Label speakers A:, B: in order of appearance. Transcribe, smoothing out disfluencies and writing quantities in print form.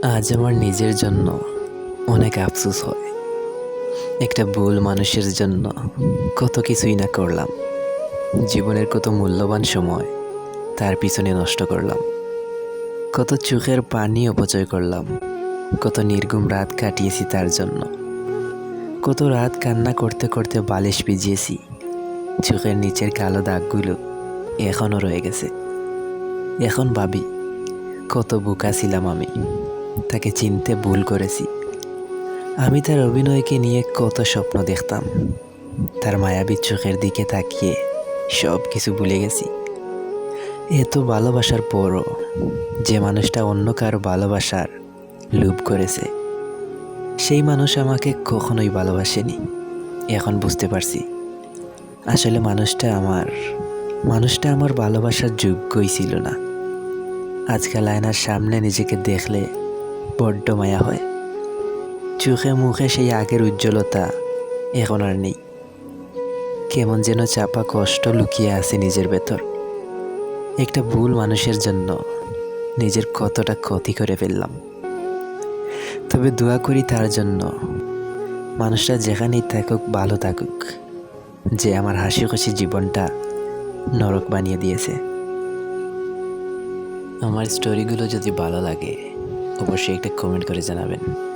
A: আজ আমার নিজের জন্য অনেক আফসোস হয়। একটা ভুল মানুষের জন্য কত কিছুই না করলাম। জীবনের কত মূল্যবান সময় তার পিছনে নষ্ট করলাম। কত চোখের পানি অপচয় করলাম। কত নির্ঘুম রাত কাটিয়েছি তার জন্য। কত রাত কান্না করতে করতে বালিশ ভিজিয়েছি। চোখের নিচের কালো দাগগুলো এখনও রয়ে গেছে। এখন ভাবি কত বোকা ছিলাম আমি। তাকে চিনতে ভুল করেছি। আমি তার অভিনয়কে নিয়ে কত স্বপ্ন দেখতাম। তার মায়াবী চোখের দিকে তাকিয়ে সব কিছু ভুলে গেছি। এত ভালোবাসার পরও যে মানুষটা অন্য কারো ভালোবাসার লোভ করেছে, সেই মানুষ আমাকে কখনোই ভালোবাসেনি। এখন বুঝতে পারছি আসলে মানুষটা আমার ভালোবাসার যোগ্যই ছিল না। আজকাল আয়নার সামনে নিজেকে দেখলে বড্ড মায়া হয়। চোখে মুখে সেই আগের উজ্জ্বলতা এখন আর নেই। কেমন যেন চাপা কষ্ট লুকিয়ে আছে নিজের ভেতর। একটা ভুল মানুষের জন্য নিজের কতটা ক্ষতি করে ফেললাম। তবে দোয়া করি তার জন্য, মানুষটা যেখানেই থাকুক ভালো থাকুক, যে আমার হাসি খুশি জীবনটা নরক বানিয়ে দিয়েছে। আমার স্টোরিগুলো যদি ভালো লাগে অবশ্যই একটা কমেন্ট করে জানাবেন।